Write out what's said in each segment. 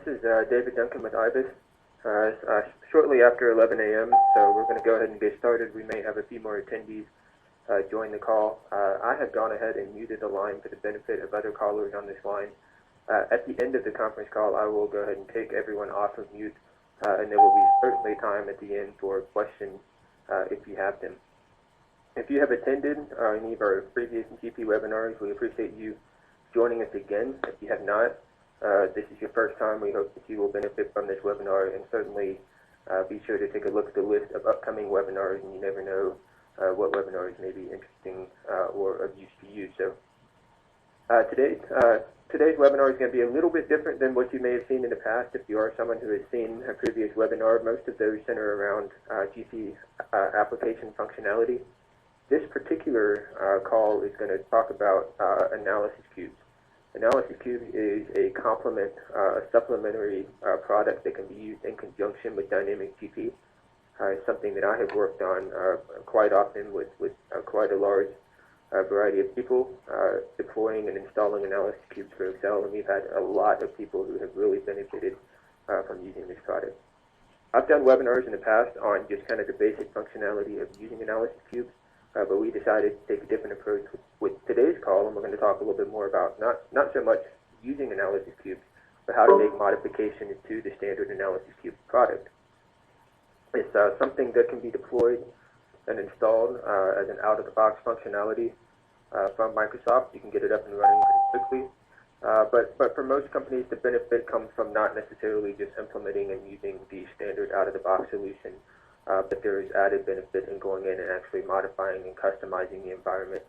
This is David Duncan with IBIS. Shortly after 11 a.m., so we're going to go ahead and get started. We may have a few more attendees join the call. I have gone ahead and muted the line for the benefit of other callers on this line. At the end of the conference call, I will go ahead and take everyone off of mute, and there will be certainly time at the end for questions if you have them. If you have attended any of our previous GP webinars, we appreciate you joining us again. If you have not, this is your first time, we hope that you will benefit from this webinar, and certainly be sure to take a look at the list of upcoming webinars, and you never know what webinars may be interesting or of use to you. So today's webinar is going to be a little bit different than what you may have seen in the past. If you are someone who has seen a previous webinar, most of those center around GP application functionality. This particular call is going to talk about analysis cubes. Analysis cubes is a complement, a supplementary product that can be used in conjunction with dynamic GP. It's something that I have worked on quite often with quite a large variety of people deploying and installing analysis cubes for Excel, and we've had a lot of people who have really benefited from using this product. I've done webinars in the past on just kind of the basic functionality of using analysis cubes. But we decided to take a different approach with today's call, and we're going to talk a little bit more about not so much using analysis cubes, but how to make modifications to the standard analysis cube product. It's something that can be deployed and installed as an out-of-the-box functionality from Microsoft. You can get it up and running pretty quickly. But for most companies, the benefit comes from not necessarily just implementing and using the standard out-of-the-box solution. But there is added benefit in going in and actually modifying and customizing the environment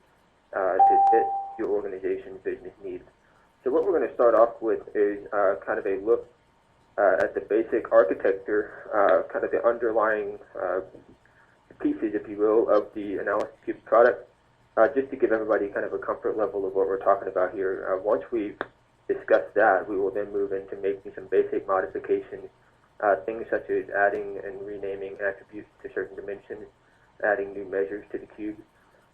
to fit your organization's business needs. So what we're going to start off with is kind of a look at the basic architecture, kind of the underlying pieces, if you will, of the Analysis Cube product, just to give everybody kind of a comfort level of what we're talking about here. Once we've discussed that, we will then move into making some basic modifications. Things such as adding and renaming attributes to certain dimensions, adding new measures to the cube.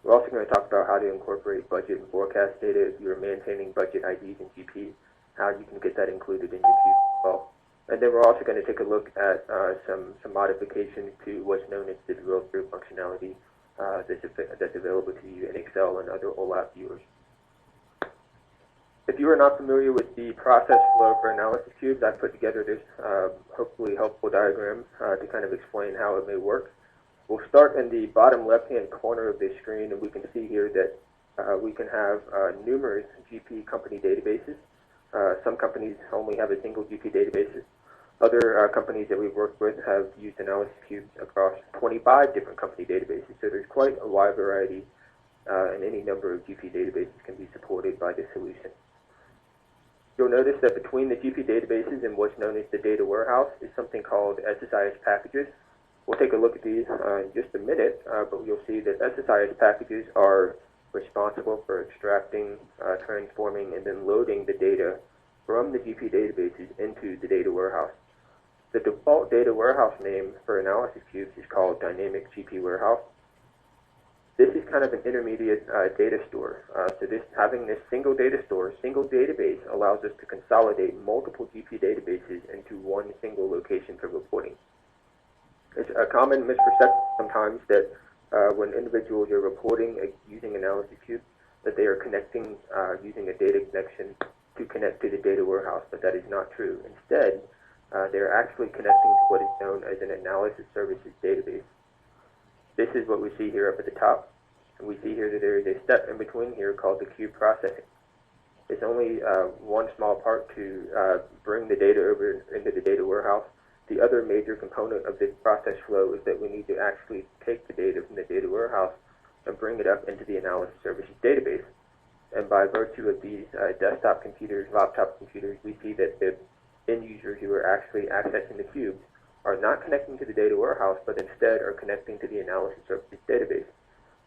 We're also going to talk about how to incorporate budget and forecast data if you're maintaining budget IDs in GP, how you can get that included in your cube as well. And then we're also going to take a look at some modifications to what's known as the drill-through functionality that's available to you in Excel and other OLAP viewers. If you are not familiar with the process flow for analysis cubes, I've put together this hopefully helpful diagram to kind of explain how it may work. We'll start in the bottom left-hand corner of this screen, and we can see here that we can have numerous GP company databases. Some companies only have a single GP database. Other companies that we've worked with have used analysis cubes across 25 different company databases, so there's quite a wide variety, and any number of GP databases can be supported by this solution. You'll notice that between the GP databases and what's known as the data warehouse is something called SSIS packages. We'll take a look at these in just a minute, but you'll see that SSIS packages are responsible for extracting, transforming, and then loading the data from the GP databases into the data warehouse. The default data warehouse name for analysis cubes is called Dynamic GP Warehouse. This is kind of an intermediate data store. So having this single data store, single database, allows us to consolidate multiple GP databases into one single location for reporting. It's a common misperception sometimes that when individuals are reporting using Analysis Cube, that they are connecting using a data connection to connect to the data warehouse, but that is not true. Instead, they're actually connecting to what is known as an analysis services database. This is what we see here up at the top. And we see here that there is a step in between here called the cube processing. It's only one small part to bring the data over into the data warehouse. The other major component of this process flow is that we need to actually take the data from the data warehouse and bring it up into the analysis services database. And by virtue of these desktop computers, laptop computers, we see that the end users who are actually accessing the cubes are not connecting to the data warehouse, but instead are connecting to the analysis services database.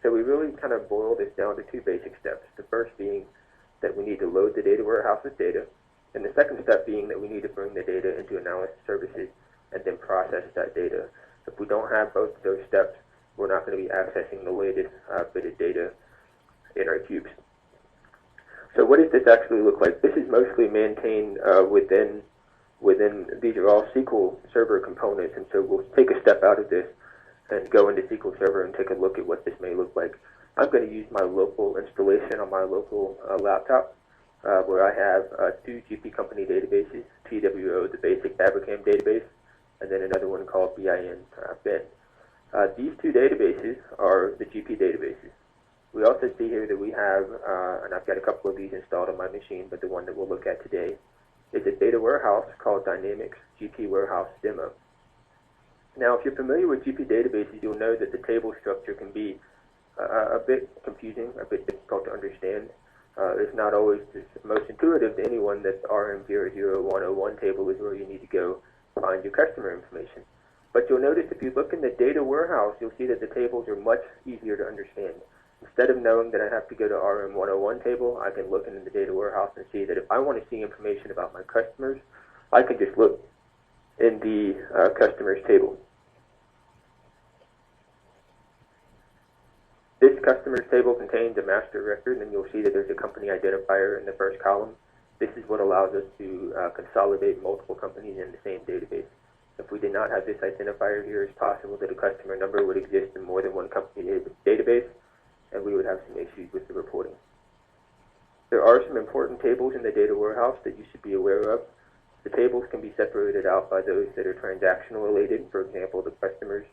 So we really kind of boil this down to two basic steps. The first being that we need to load the data warehouse with data, and the second step being that we need to bring the data into analysis services and then process that data. If we don't have both of those steps, we're not going to be accessing the latest bit of data in our cubes. So what does this actually look like? This is mostly maintained within these are all SQL Server components, and so we'll take a step out of this and go into SQL Server and take a look at what this may look like. I'm going to use my local installation on my local laptop, where I have two GP company databases, TWO, the basic Fabricam database, and then another one called BIN. These two databases are the GP databases. We also see here that we have, and I've got a couple of these installed on my machine, but the one that we'll look at today is a data warehouse called Dynamics GP Warehouse Demo. Now, if you're familiar with GP databases, you'll know that the table structure can be a bit confusing, a bit difficult to understand. It's not always the most intuitive to anyone that RM00101 table is where you need to go find your customer information. But you'll notice if you look in the data warehouse, you'll see that the tables are much easier to understand. Instead of knowing that I have to go to RM101 table, I can look into the data warehouse and see that if I want to see information about my customers, I can just look in the customers table. This customers table contains a master record, and you'll see that there's a company identifier in the first column. This is what allows us to consolidate multiple companies in the same database. If we did not have this identifier here, it's possible that a customer number would exist in more than one company database, and we would have some issues with the reporting. There are some important tables in the data warehouse that you should be aware of. The tables can be separated out by those that are transactional related, for example, the customers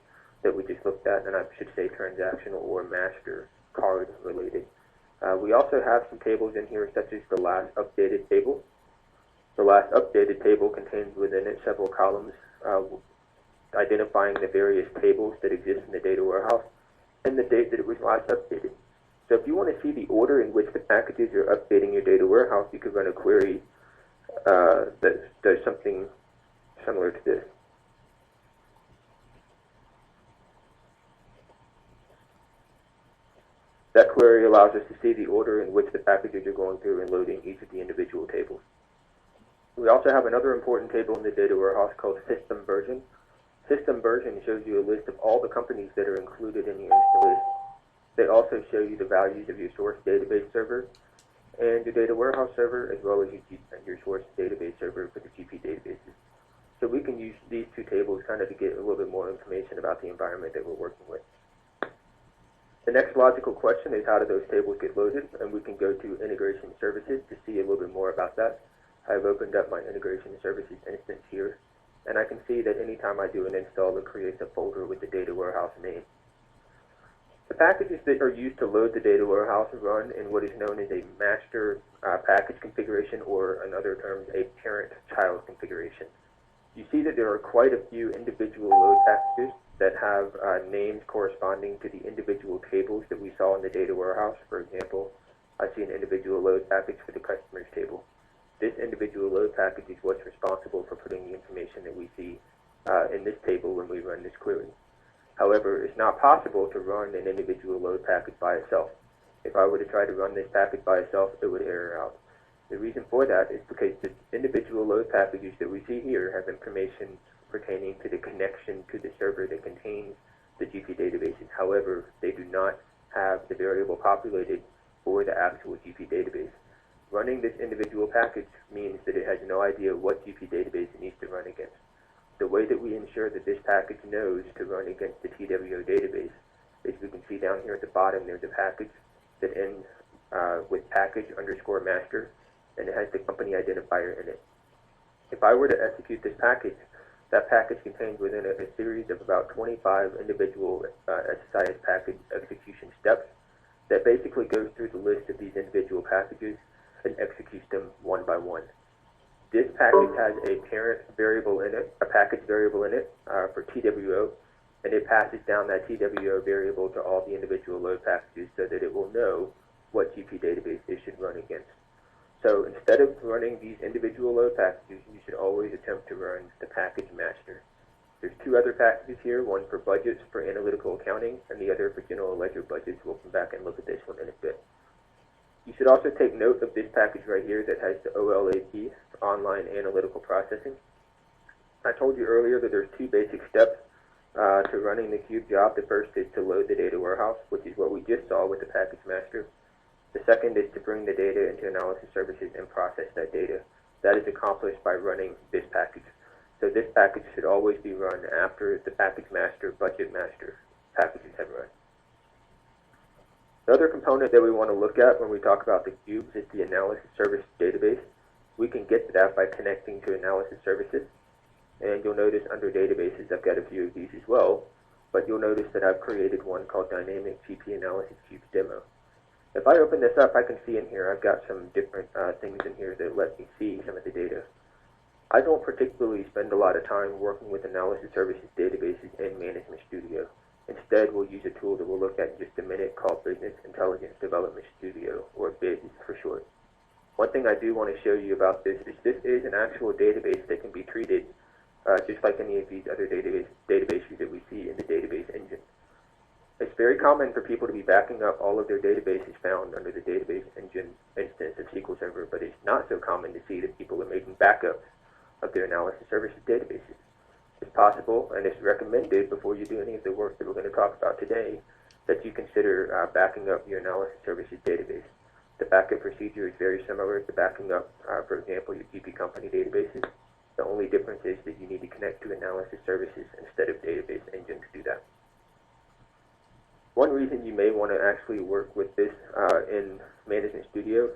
that we just looked at, and I should say transactional or master card related. We also have some tables in here such as the last updated table. The last updated table contains within it several columns identifying the various tables that exist in the data warehouse and the date that it was last updated. So if you want to see the order in which the packages are updating your data warehouse, you could run a query that does something similar to this. That query allows us to see the order in which the packages are going through and loading each of the individual tables. We also have another important table in the data warehouse called system version. System version shows you a list of all the companies that are included in your installation. They also show you the values of your source database server and your data warehouse server, as well as your source database server for the GP databases. So we can use these two tables kind of to get a little bit more information about the environment that we're working with. The next logical question is, how do those tables get loaded? And we can go to integration services to see a little bit more about that. I've opened up my integration services instance here, and I can see that anytime I do an install, it creates a folder with the data warehouse name. The packages that are used to load the data warehouse run in what is known as a master package configuration, or in other terms, a parent-child configuration. You see that there are quite a few individual load packages that have names corresponding to the individual tables that we saw in the data warehouse. For example, I see an individual load package for the customers table. This individual load package is what's responsible for putting the information that we see in this table when we run this query. However, it's not possible to run an individual load package by itself. If I were to try to run this package by itself, it would error out. The reason for that is because the individual load packages that we see here have information pertaining to the connection to the server that contains the GP databases. However, they do not have the variable populated for the actual GP database. Running this individual package means that it has no idea what GP database it needs to run against. The way that we ensure that this package knows to run against the TWO database is, we can see down here at the bottom there's a package that ends with package_master, and it has the company identifier in it. If I were to execute this package, that package contains within it a series of about 25 individual SSIS package execution steps that basically goes through the list of these individual packages and executes them one by one. This package has a parent variable in it, a package variable in it for TWO, and it passes down that TWO variable to all the individual load packages so that it will know what GP database it should run against. So instead of running these individual load packages, you should always attempt to run the package master. There's two other packages here, one for budgets for analytical accounting, and the other for general ledger budgets. We'll come back and look at this one in a bit. You should also take note of this package right here that has the OLAP, online analytical processing. I told you earlier that there's two basic steps to running the cube job. The first is to load the data warehouse, which is what we just saw with the package master. The second is to bring the data into analysis services and process that data. that is accomplished by running this package. So this package should always be run after the package master, budget master packages have run. The other component that we want to look at when we talk about the cubes is the analysis service database. We can get to that by connecting to analysis services. And you'll notice under databases, I've got a few of these as well, but you'll notice that I've created one called Dynamic GP Analysis Cubes Demo. If I open this up, I can see in here, I've got some different things in here that let me see some of the data. I don't particularly spend a lot of time working with analysis services databases in Management Studio. Instead, we'll use a tool that we'll look at in just a minute called Business Intelligence Development Studio, or BID for short. One thing I do want to show you about this is an actual database that can be treated just like any of these other databases that we see in the database engine. It's very common for people to be backing up all of their databases found under the database engine instance of SQL Server, but it's not so common to see that people are making backups of their analysis services databases. It's possible, and it's recommended before you do any of the work that we're going to talk about today, that you consider backing up your analysis services database. The backup procedure is very similar to backing up, for example, your GP company databases. The only difference is that you need to connect to analysis services instead of database engine to do that. One reason you may want to actually work with this in Management Studio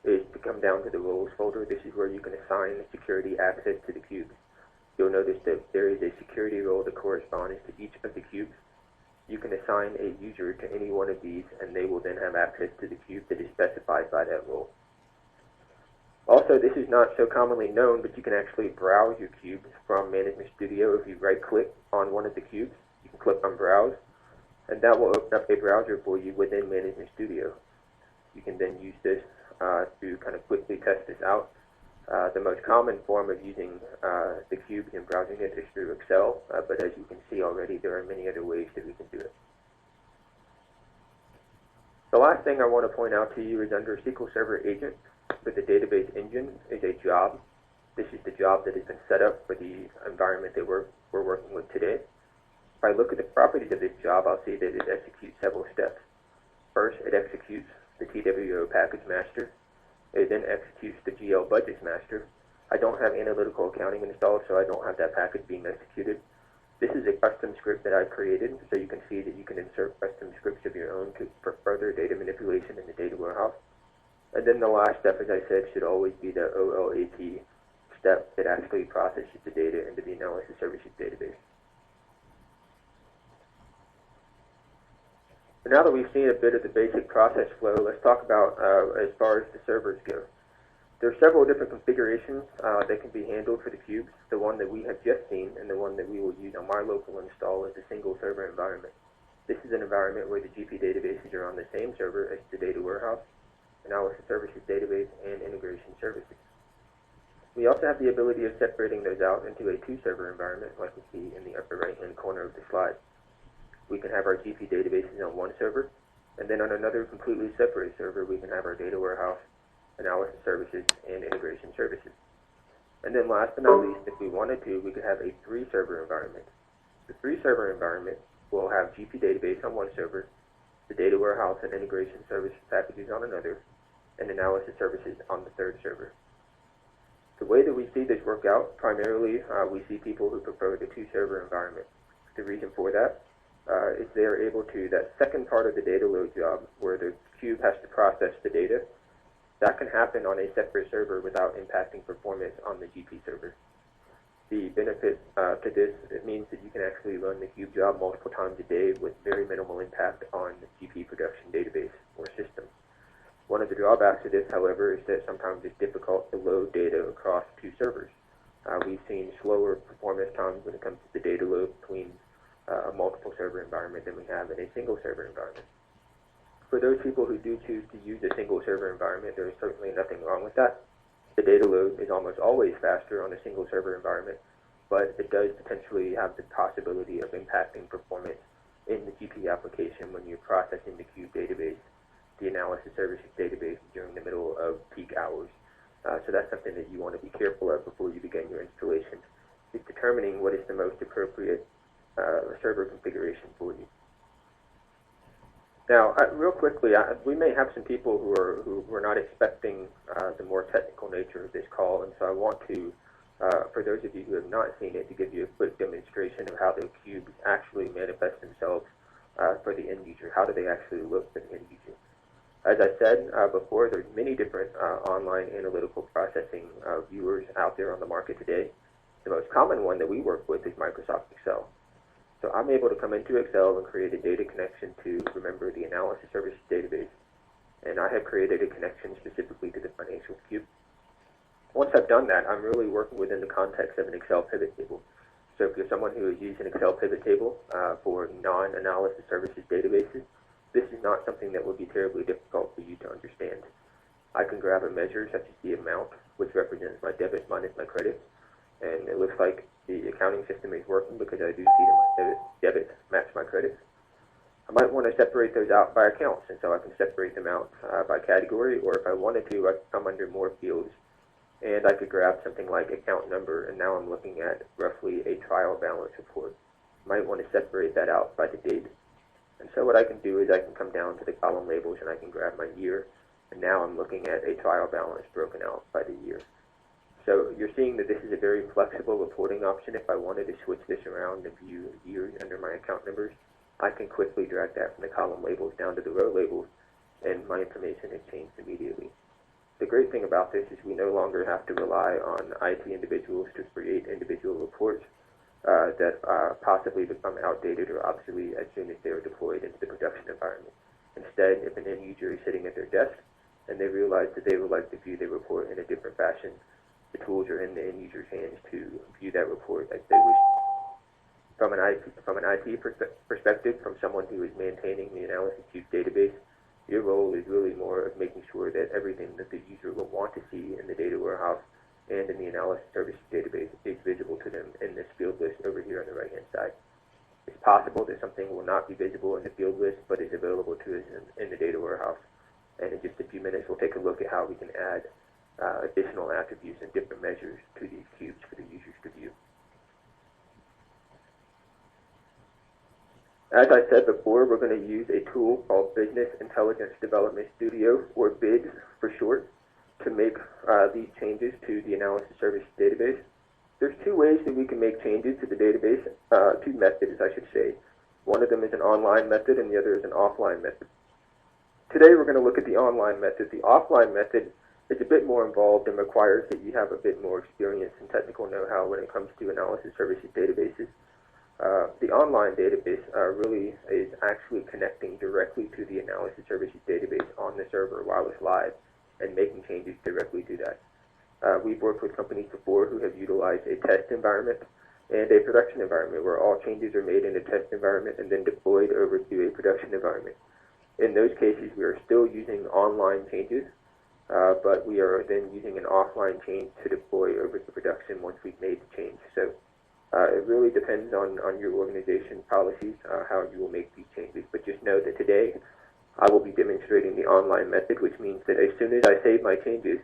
is to come down to the roles folder. This is where you can assign security access to the cubes. You'll notice that there is a security role that corresponds to each of the cubes. You can assign a user to any one of these, and they will then have access to the cube that is specified by that role. Also, this is not so commonly known, but you can actually browse your cubes from Management Studio. If you right-click on one of the cubes, you can click on Browse, and that will open up a browser for you within Management Studio. You can then use this to kind of quickly test this out. The most common form of using the cubes and browsing it is through Excel, but as you can see already, there are many other ways that we can do it. The last thing I want to point out to you is under SQL Server Agent with the database engine is a job. This is the job that has been set up for the environment that we're working with today. If I look at the properties of this job, I'll see that it executes several steps. First, it executes the TWO package master. It then executes the GL budgets master. I don't have analytical accounting installed, so I don't have that package being executed. This is a custom script that I created, so you can see that you can insert custom scripts of your own for further data manipulation in the data warehouse. And then the last step, as I said, should always be the OLAP step that actually processes the data into the analysis services database. So now that we've seen a bit of the basic process flow, let's talk about as far as the servers go. There are several different configurations that can be handled for the cubes. The one that we have just seen and the one that we will use on my local install is a single server environment. This is an environment where the GP databases are on the same server as the data warehouse, analysis services database, and integration services. We also have the ability of separating those out into a two-server environment like we see in the upper right-hand corner of the slide. We can have our GP databases on one server, and then on another completely separate server we can have our data warehouse, analysis services, and integration services. And then last but not least, if we wanted to, we could have a three-server environment. The three-server environment will have GP database on one server, the data warehouse and integration service packages on another, and analysis services on the third server. The way that we see this work out, primarily we see people who prefer the two-server environment. The reason for that is they are able to, that second part of the data load job, where the cube has to process the data, that can happen on a separate server without impacting performance on the GP server. The benefit to this, it means that you can actually run the cube job multiple times a day with very minimal impact on the GP production database or system. One of the drawbacks of this, however, is that sometimes it's difficult to load data across two servers. We've seen slower performance times when it comes to the data load between a multiple server environment than we have in a single server environment. For those people who do choose to use a single server environment, there is certainly nothing wrong with that. The data load is almost always faster on a single server environment, but it does potentially have the possibility of impacting performance in the GP application when you're processing the cube database, the analysis services database during the middle of peak hours. So that's something that you want to be careful of before you begin your installation, is determining what is the most appropriate server configuration for you. Now, real quickly, we may have some people who were not expecting the more technical nature of this call, and so I want to, for those of you who have not seen it, to give you a quick demonstration of how the cubes actually manifest themselves for the end user. How do they actually look for the end user? As I said before, there's many different online analytical processing viewers out there on the market today. The most common one that we work with is Microsoft Excel. So I'm able to come into Excel and create a data connection to, remember, the analysis services database. And I have created a connection specifically to the financial cube. Once I've done that, I'm really working within the context of an Excel pivot table. So if you're someone who has used an Excel pivot table for non-analysis services databases, this is not something that would be terribly difficult for you to understand. I can grab a measure such as the amount, which represents my debit minus my credit, and it looks like the accounting system is working because I do see that my debit match my credit. I might want to separate those out by accounts, and so I can separate them out by category, or if I wanted to, I could come under more fields, and I could grab something like account number, and now I'm looking at roughly a trial balance report. I might want to separate that out by the date. And so what I can do is I can come down to the column labels and I can grab my year, and now I'm looking at a trial balance broken out by the year. So you're seeing that this is a very flexible reporting option. If I wanted to switch this around and view years under my account numbers, I can quickly drag that from the column labels down to the row labels, and my information is changed immediately. The great thing about this is we no longer have to rely on IT individuals to create individual reports that possibly become outdated or obsolete as soon as they are deployed into the production environment. Instead, if an end user is sitting at their desk and they realize that they would like to view their report in a different fashion, the tools are in the end user's hands to view that report as they wish. From an IT perspective, from someone who is maintaining the analysis cube database, your role is really more of making sure that everything that the user will want to see in the data warehouse and in the analysis services database is visible to them in this field list over here on the right-hand side. It's possible that something will not be visible in the field list, but is available to us in the data warehouse. And in just a few minutes, we'll take a look at how we can add additional attributes and different measures to these cubes for the users to view. As I said before, we're going to use a tool called Business Intelligence Development Studio, or BID for short, to make these changes to the analysis services database. There's two ways that we can make changes to the database, two methods, I should say. One of them is an online method and the other is an offline method. Today we're going to look at the online method. The offline method is a bit more involved and requires that you have a bit more experience and technical know-how when it comes to analysis services databases. The online database really is actually connecting directly to the analysis services database on the server while it's live and making changes directly to that. We've worked with companies before who have utilized a test environment and a production environment where all changes are made in a test environment and then deployed over to a production environment. In those cases, we are still using online changes, but we are then using an offline change to deploy over to production once we've made the change. So it really depends on your organization policies, how you will make these changes. But just know that today I will be demonstrating the online method, which means that as soon as I save my changes,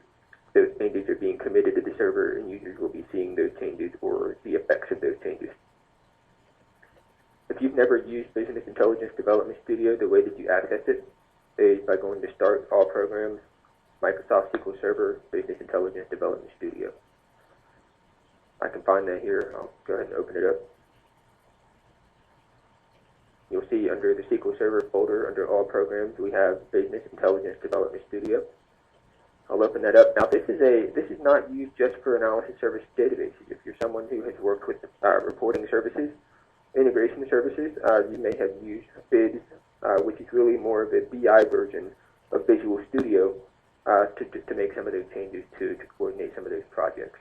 those changes are being committed to the server and users will be seeing those changes or the effects of those changes. If you've never used Business Intelligence Development Studio, the way that you access it is by going to Start, All Programs, Microsoft SQL Server, Business Intelligence Development Studio. I can find that here. I'll go ahead and open it up. You'll see under the SQL Server folder, under All Programs, we have Business Intelligence Development Studio. I'll open that up. Now, this is not used just for analysis service databases. If you're someone who has worked with reporting services, integration services, you may have used BID, which is really more of a BI version of Visual Studio to make some of those changes to coordinate some of those projects.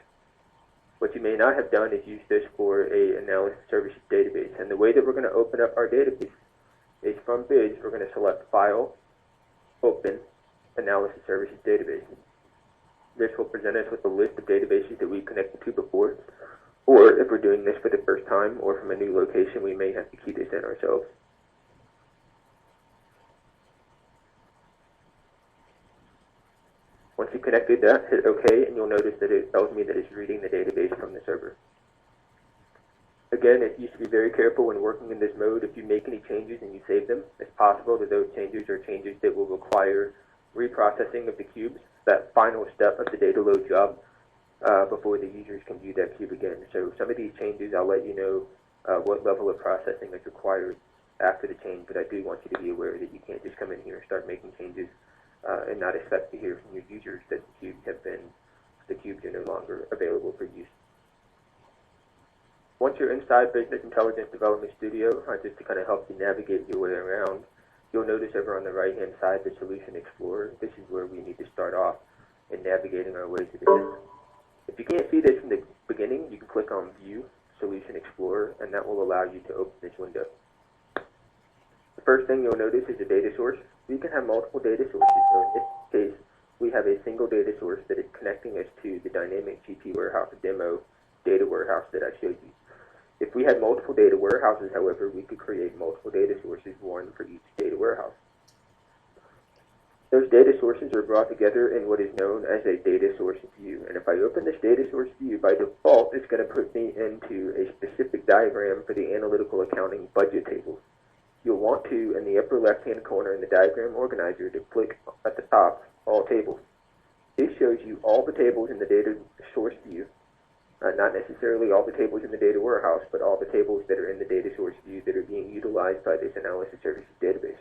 What you may not have done is use this for an analysis services database. And the way that we're going to open up our database is from BID, we're going to select File, Open, Analysis Services Database. This will present us with a list of databases that we've connected to before. Or if we're doing this for the first time or from a new location, we may have to key this in ourselves. Once you've connected that, hit OK, and you'll notice that it tells me that it's reading the database from the server. Again, it used to be very careful when working in this mode. If you make any changes and you save them, it's possible that those changes are changes that will require reprocessing of the cubes, that final step of the data load job, before the users can view that cube again. So some of these changes, I'll let you know what level of processing is required after the change, but I do want you to be aware that you can't just come in here and start making changes and not expect to hear from your users that the cubes are no longer available for use. Once you're inside Business Intelligence Development Studio, just to kind of help you navigate your way around, you'll notice over on the right-hand side the Solution Explorer. This is where we need to start off in navigating our way to the system. If you can't see this from the beginning, you can click on View, Solution Explorer, and that will allow you to open this window. The first thing you'll notice is a data source. We can have multiple data sources, so in this case, we have a single data source that is connecting us to the dynamic GP warehouse demo data warehouse that I showed you. If we had multiple data warehouses, however, we could create multiple data sources, one for each data warehouse. Those data sources are brought together in what is known as a data source view. And if I open this data source view, by default, it's going to put me into a specific diagram for the analytical accounting budget table. You'll want to, in the upper left-hand corner in the diagram organizer, to click at the top, All Tables. This shows you all the tables in the data source view. Not necessarily all the tables in the data warehouse, but all the tables that are in the data source view that are being utilized by this analysis services database.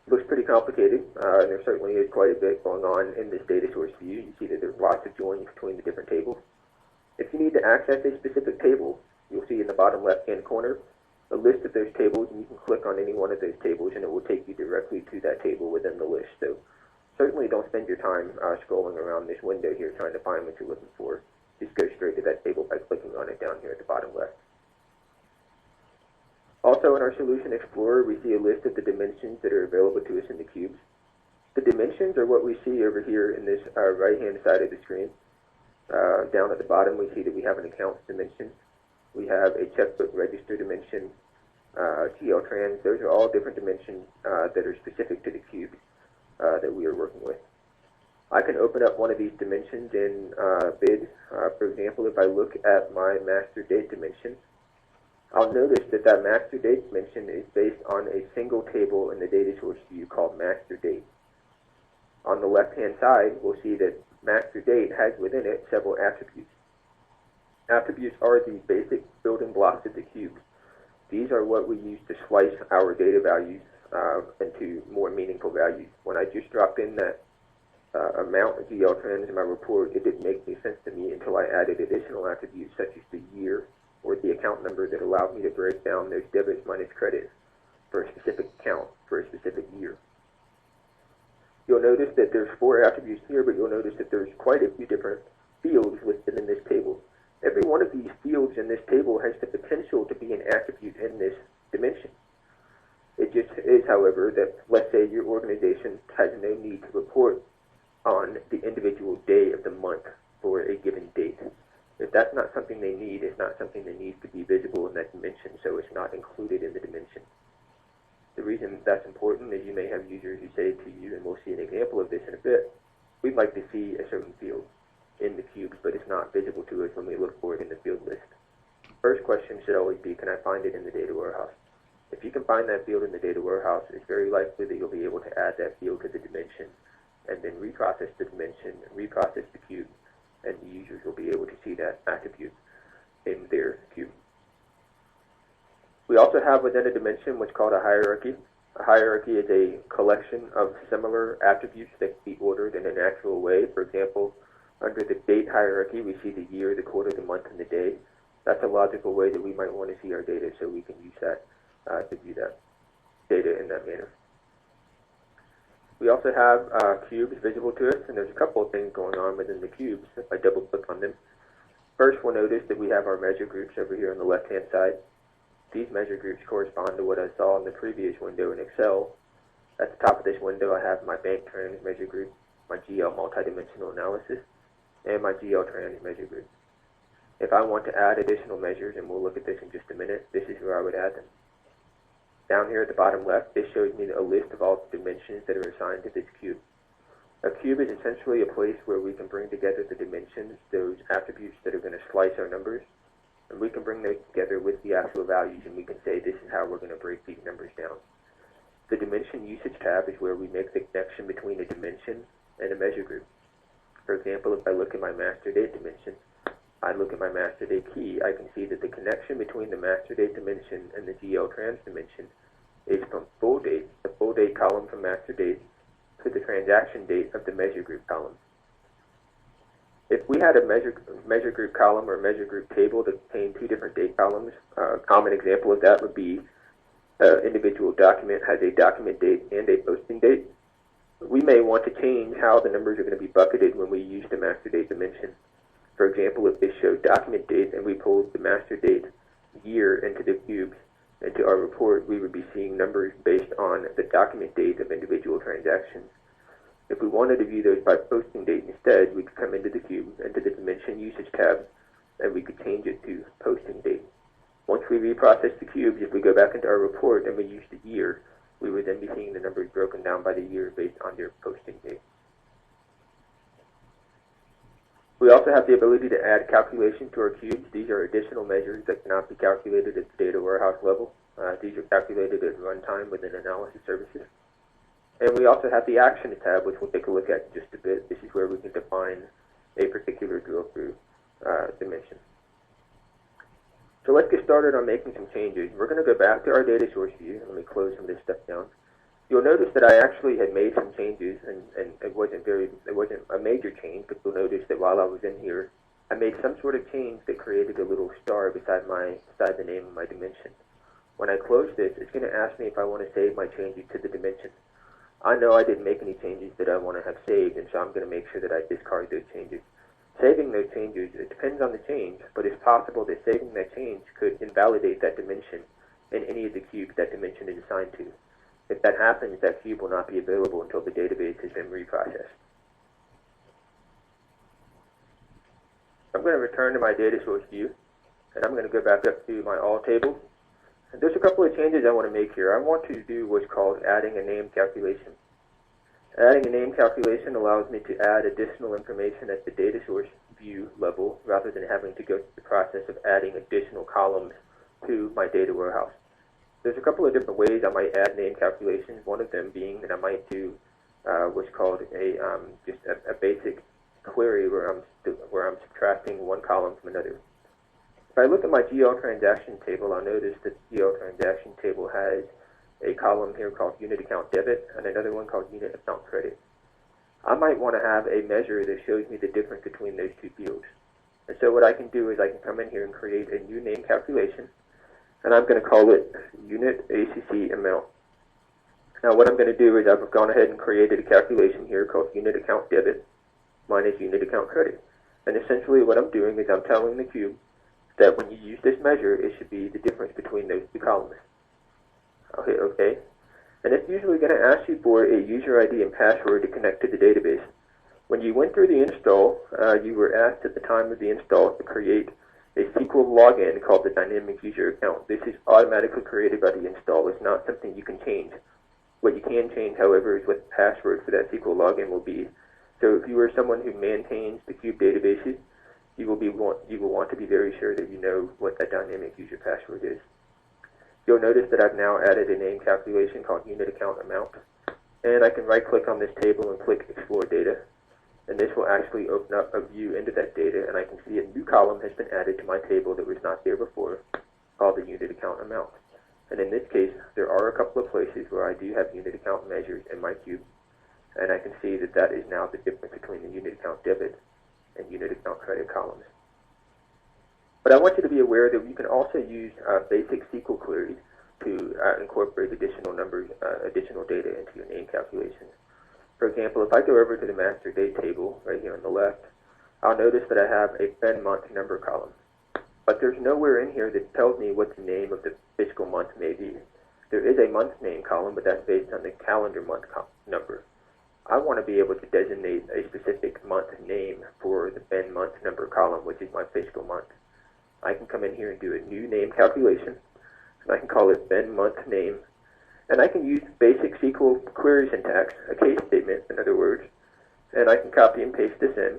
Looks pretty complicated, and there certainly is quite a bit going on in this data source view. You see that there's lots of joins between the different tables. If you need to access a specific table, you'll see in the bottom left-hand corner a list of those tables, and you can click on any one of those tables, and it will take you directly to that table within the list. So certainly don't spend your time scrolling around this window here trying to find what you're looking for. Just go straight to that table by clicking on it down here at the bottom left. Also in our Solution Explorer, we see a list of the dimensions that are available to us in the cubes. The dimensions are what we see over here in this right-hand side of the screen. Down at the bottom, we see that we have an accounts dimension. We have a checkbook register dimension, GL trans. Those are all different dimensions that are specific to the cubes that we are working with. I can open up one of these dimensions in BID. For example, if I look at my master date dimension, I'll notice that that master date dimension is based on a single table in the data source view called master date. On the left-hand side, we'll see that master date has within it several attributes. Attributes are the basic building blocks of the cube. These are what we use to slice our data values into more meaningful values. When I just dropped in that amount of GL trends in my report, it didn't make any sense to me until I added additional attributes such as the year or the account number that allowed me to break down those debits minus credits for a specific account for a specific year. You'll notice that there's 4 attributes here, but you'll notice that there's quite a few different fields listed in this table. Every one of these fields in this table has the potential to be an attribute in this dimension. It just is, however, that let's say your organization has no need to report on the individual day of the month for a given date. If that's not something they need, it's not something that needs to be visible in that dimension, so it's not included in the dimension. The reason that's important is you may have users who say to you, and we'll see an example of this in a bit, we'd like to see a certain field in the cubes, but it's not visible to us when we look for it in the field list. First question should always be, can I find it in the data warehouse? If you can find that field in the data warehouse, it's very likely that you'll be able to add that field to the dimension and then reprocess the dimension, reprocess the cube, and the users will be able to see that attribute in their cube. We also have within a dimension what's called a hierarchy. A hierarchy is a collection of similar attributes that can be ordered in a natural way. For example, under the date hierarchy, we see the year, the quarter, the month, and the day. That's a logical way that we might want to see our data, so we can use that to view that data in that manner. We also have cubes visible to us, and there's a couple of things going on within the cubes if I double click on them. First, we'll notice that we have our measure groups over here on the left-hand side. These measure groups correspond to what I saw in the previous window in Excel. At the top of this window, I have my bank trends measure group, my GL multidimensional analysis, and my GL trends measure group. If I want to add additional measures, and we'll look at this in just a minute, this is where I would add them. Down here at the bottom left, this shows me a list of all the dimensions that are assigned to this cube. A cube is essentially a place where we can bring together the dimensions, those attributes that are going to slice our numbers. and we can bring those together with the actual values, and we can say this is how we're going to break these numbers down. The dimension usage tab is where we make the connection between a dimension and a measure group. For example, if I look at my master date dimension, I look at my master date key, I can see that the connection between the master date dimension and the GL trans dimension is from full date, the full date column from master date, to the transaction date of the measure group column. If we had a measure group column or measure group table that contained two different date columns, a common example of that would be an individual document has a document date and a posting date. We may want to change how the numbers are going to be bucketed when we use the master date dimension. For example, if this showed document date and we pulled the master date year into the cubes, into our report, we would be seeing numbers based on the document date of individual transactions. If we wanted to view those by posting date instead, we could come into the cube, into the dimension usage tab, and we could change it to posting date. Once we reprocess the cubes, if we go back into our report and we use the year, we would then be seeing the numbers broken down by the year based on their posting date. We also have the ability to add calculations to our cubes. These are additional measures that cannot be calculated at the data warehouse level. These are calculated at runtime within analysis services. And we also have the Actions tab, which we'll take a look at in just a bit. This is where we can define a particular drill-through dimension. So let's get started on making some changes. We're going to go back to our data source view. Let me close some of this stuff down. You'll notice that I actually had made some changes, and it wasn't a major change, but you'll notice that while I was in here, I made some sort of change that created a little star beside the name of my dimension. When I close this, it's going to ask me if I want to save my changes to the dimension. I know I didn't make any changes that I want to have saved, and so I'm going to make sure that I discard those changes. Saving those changes, it depends on the change, but it's possible that saving that change could invalidate that dimension in any of the cubes that dimension is assigned to. If that happens, that cube will not be available until the database has been reprocessed. I'm going to return to my data source view, and I'm going to go back up to my all table. And there's a couple of changes I want to make here. I want to do what's called adding a name calculation. Adding a name calculation allows me to add additional information at the data source view level rather than having to go through the process of adding additional columns to my data warehouse. There's a couple of different ways I might add name calculations, one of them being that I might do what's called just a basic query where I'm subtracting one column from another. If I look at my GL transaction table, I'll notice that the GL transaction table has a column here called unit account debit and another one called unit account credit. I might want to have a measure that shows me the difference between those two fields. And so what I can do is I can come in here and create a new name calculation, and I'm going to call it unit ACC amount. Now what I'm going to do is I've gone ahead and created a calculation here called unit account debit minus unit account credit. And essentially what I'm doing is I'm telling the cube that when you use this measure, it should be the difference between those two columns. I'll hit OK. And it's usually going to ask you for a user ID and password to connect to the database. When you went through the install, you were asked at the time of the install to create a SQL login called the dynamic user account. This is automatically created by the install. It's not something you can change. What you can change, however, is what the password for that SQL login will be. So if you are someone who maintains the Cube databases, you will want to be very sure that you know what that dynamic user password is. You'll notice that I've now added a name calculation called unit account amount, and I can right-click on this table and click Explore Data, and this will actually open up a view into that data, and I can see a new column has been added to my table that was not there before, called the unit account amount. And in this case, there are a couple of places where I do have unit account measures in my cube, and I can see that that is now the difference between the unit account debit and unit account credit columns. But I want you to be aware that you can also use basic SQL queries to incorporate additional numbers, additional data into your name calculations. For example, if I go over to the master date table right here on the left, I'll notice that I have a Ben month number column. But there's nowhere in here that tells me what the name of the fiscal month may be. There is a month name column, but that's based on the calendar month number. I want to be able to designate a specific month name for the Ben month number column, which is my fiscal month. I can come in here and do a new name calculation, and I can call it Ben month name, and I can use basic SQL query syntax, a case statement in other words, and I can copy and paste this in,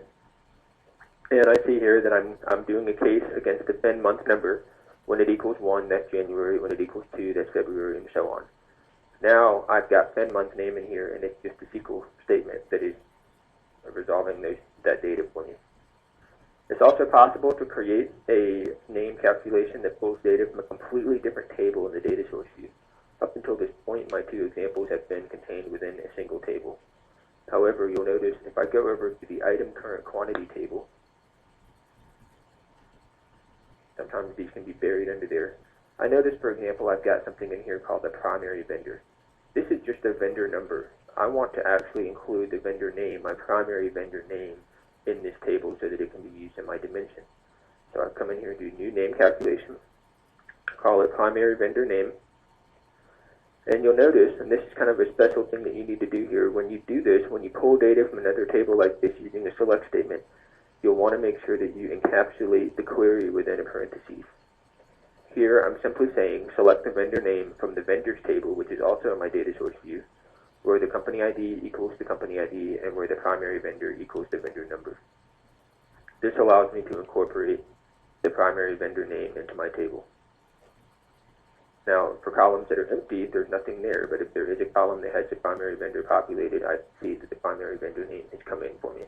And I see here that I'm doing a case against the bin month number. When it equals 1, that's January. When it equals 2, that's February, and so on. Now I've got bin month name in here, and it's just a SQL statement that is resolving that data for me. It's also possible to create a name calculation that pulls data from a completely different table in the data source view. Up until this point, my two examples have been contained within a single table. However, you'll notice if I go over to the item current quantity table, sometimes these can be buried under there. I notice, for example, I've got something in here called the primary vendor. This is just a vendor number. I want to actually include the vendor name, my primary vendor name, in this table so that it can be used in my dimension. So I come in here and do new name calculation, call it primary vendor name, and you'll notice, and this is kind of a special thing that you need to do here, when you do this, when you pull data from another table like this using a select statement, you'll want to make sure that you encapsulate the query within a parentheses. Here I'm simply saying select the vendor name from the vendors table, which is also in my data source view, where the company ID equals the company ID and where the primary vendor equals the vendor number. This allows me to incorporate the primary vendor name into my table. Now, for columns that are empty, there's nothing there, but if there is a column that has the primary vendor populated, I see that the primary vendor name is coming for me.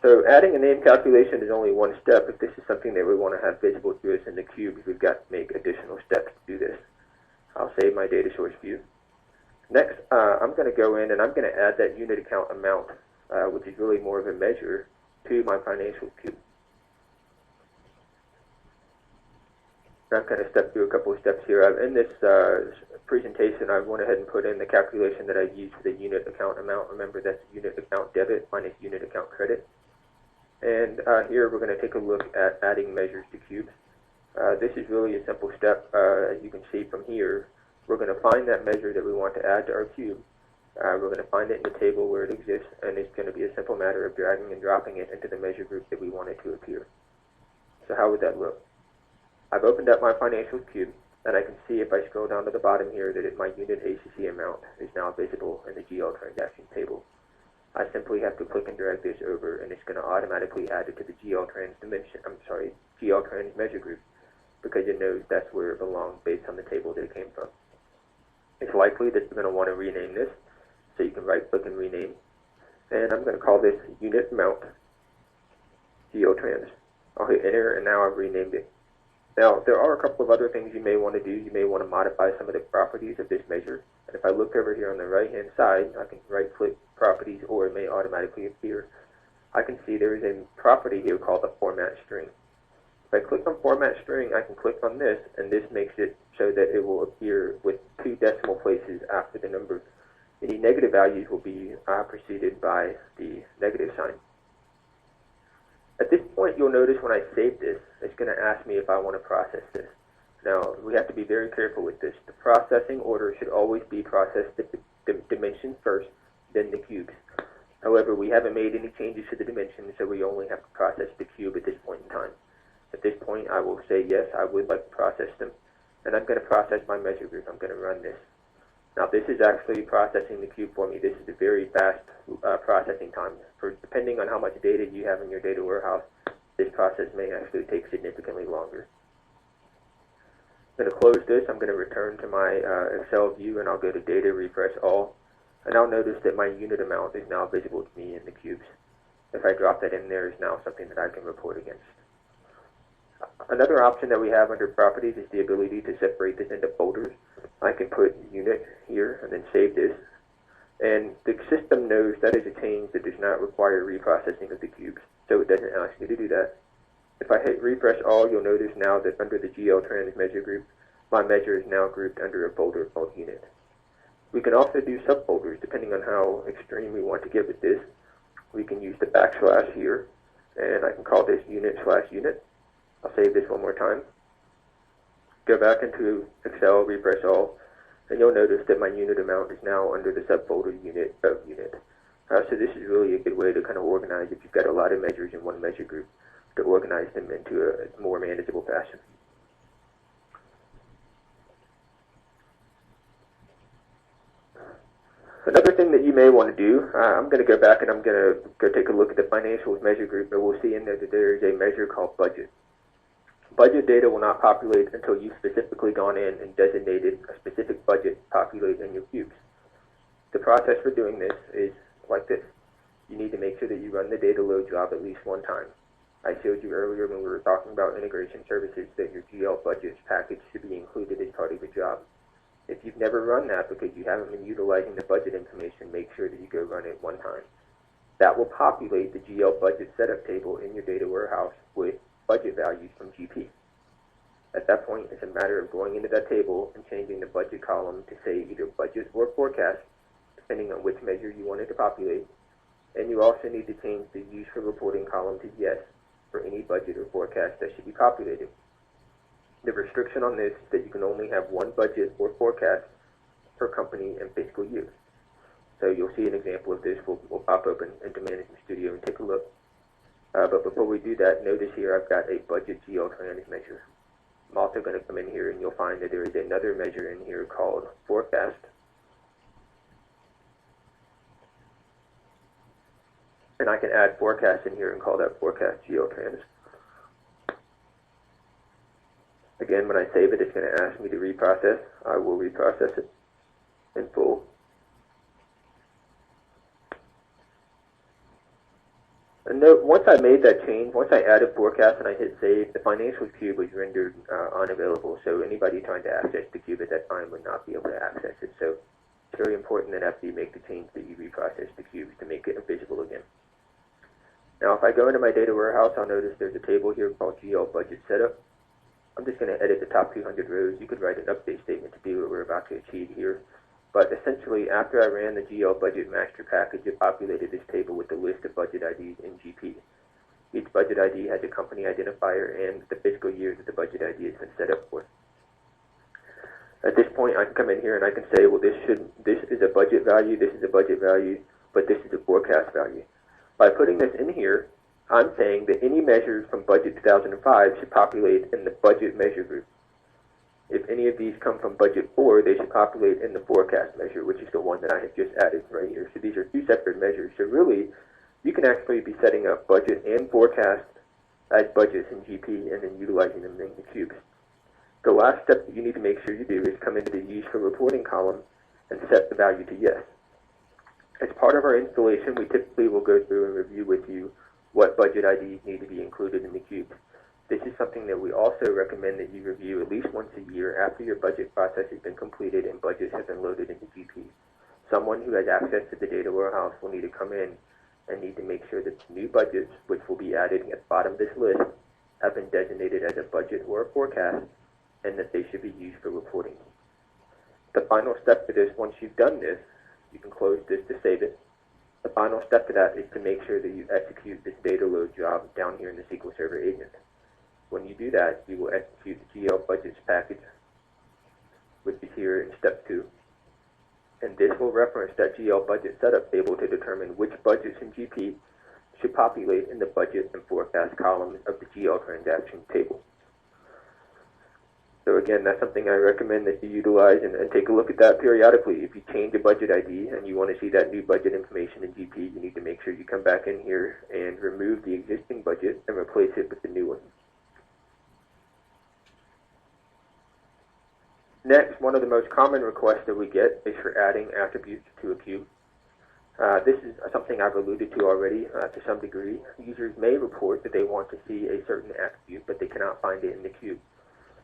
So adding a name calculation is only one step. If this is something that we want to have visible to us in the cubes, we've got to make additional steps to do this. I'll save my data source view. Next, I'm going to go in and I'm going to add that unit account amount, which is really more of a measure, to my financial cube. I've kind of stepped through a couple of steps here. In this presentation, I went ahead and put in the calculation that I used for the unit account amount. Remember, that's unit account debit minus unit account credit. And here we're going to take a look at adding measures to cubes. This is really a simple step. As you can see from here, we're going to find that measure that we want to add to our cube. We're going to find it in the table where it exists, and it's going to be a simple matter of dragging and dropping it into the measure group that we want it to appear. So how would that look? I've opened up my financials cube, and I can see if I scroll down to the bottom here that my unit ACC amount is now visible in the GL transaction table. I simply have to click and drag this over, and it's going to automatically add it to the GL trans measure group, because it knows that's where it belongs based on the table that it came from. It's likely that you're going to want to rename this, so you can right-click and rename. And I'm going to call this unit amount GL trans. I'll hit enter, and now I've renamed it. Now, there are a couple of other things you may want to do. You may want to modify some of the properties of this measure. And if I look over here on the right-hand side, I can right-click properties, or it may automatically appear. I can see there is a property here called the format string. If I click on format string, I can click on this, and this makes it so that it will appear with 2 decimal places after the number. Any negative values will be preceded by the negative sign. At this point, you'll notice when I save this, it's going to ask me if I want to process this. Now, we have to be very careful with this. The processing order should always be process the dimension first, then the cubes. However, we haven't made any changes to the dimensions, so we only have to process the cube at this point in time. At this point, I will say yes, I would like to process them, and I'm going to process my measure group. I'm going to run this. Now, this is actually processing the cube for me. This is a very fast processing time. Depending on how much data you have in your data warehouse, this process may actually take significantly longer. I'm going to close this. I'm going to return to my Excel view, and I'll go to Data, Refresh All, and I'll notice that my unit amount is now visible to me in the cubes. If I drop that in there, is now something that I can report against. Another option that we have under Properties is the ability to separate this into folders. I can put unit here and then save this. And the system knows that is a change that does not require reprocessing of the cubes, so it doesn't ask me to do that. If I hit refresh all, you'll notice now that under the GL trans measure group, my measure is now grouped under a folder called unit. We can also do subfolders depending on how extreme we want to get with this. We can use the backslash here, and I can call this unit/unit. I'll save this one more time. Go back into Excel, refresh all, and you'll notice that my unit amount is now under the subfolder unit of unit. So this is really a good way to kind of organize if you've got a lot of measures in one measure group, to organize them into a more manageable fashion. Another Another thing that you may want to do, I'm going to go back and I'm going to go take a look at the financials measure group, but we'll see in there that there is a measure called budget. Budget data will not populate until you've specifically gone in and designated a specific budget to populate in your cubes. The process for doing this is like this. You need to make sure that you run the data load job at least one time. I showed you earlier when we were talking about integration services that your GL budgets package should be included as part of the job. If you've never run that because you haven't been utilizing the budget information, make sure that you go run it one time. That will populate the GL budget setup table in your data warehouse with budget values from GP. At that point, it's a matter of going into that table and changing the budget column to say either budget or forecast, depending on which measure you want it to populate. And you also need to change the use for reporting column to yes for any budget or forecast that should be populated. The restriction on this is that you can only have one budget or forecast per company and fiscal year. So you'll see an example of this. We'll pop open into Management Studio and take a look. But before we do that, notice here I've got a budget GL trend measure. I'm also going to come in here and you'll find that there is another measure in here called forecast. And I can add forecast in here and call that forecast GL trends. Again, when I save it, it's going to ask me to reprocess. I will reprocess it in full. And note, once I made that change, once I added forecast and I hit save, the financials cube was rendered unavailable. So anybody trying to access the cube at that time would not be able to access it. So it's very important that after you make the change that you reprocess the cubes to make it visible again. Now, if I go into my data warehouse, I'll notice there's a table here called GL budget setup. I'm just going to edit the top 200 rows. You could write an update statement to do what we're about to achieve here. But essentially, after I ran the GL budget master package, it populated this table with the list of budget IDs in GP. Each budget ID has a company identifier and the fiscal year that the budget ID has been set up for. At this point, I can come in here and I can say, well, this is a budget value, this is a budget value, but this is a forecast value. By putting this in here, I'm saying that any measures from budget 2005 should populate in the budget measure group. If any of these come from budget 4, they should populate in the forecast measure, which is the one that I have just added right here. So these are two separate measures. So really, you can actually be setting up budget and forecast as budgets in GP and then utilizing them in the cubes. The last step that you need to make sure you do is come into the use for reporting column and set the value to yes. As part of our installation, we typically will go through and review with you what budget IDs need to be included in the cube. This is something that we also recommend that you review at least once a year after your budget process has been completed and budgets have been loaded into GP. Someone who has access to the data warehouse will need to come in and need to make sure that the new budgets, which will be added at the bottom of this list, have been designated as a budget or a forecast and that they should be used for reporting. The final step for this, once you've done this, you can close this to save it. The final step to that is to make sure that you execute this data load job down here in the SQL Server agent. When you do that, you will execute the GL budgets package, which is here in step 2. And this will reference that GL budget setup table to determine which budgets in GP should populate in the budget and forecast columns of the GL transaction table. So again, that's something I recommend that you utilize and take a look at that periodically. If you change a budget ID and you want to see that new budget information in GP, you need to make sure you come back in here and remove the existing budget and replace it with the new one. Next, one of the most common requests that we get is for adding attributes to a cube. This is something I've alluded to already to some degree. Users may report that they want to see a certain attribute, but they cannot find it in the cube.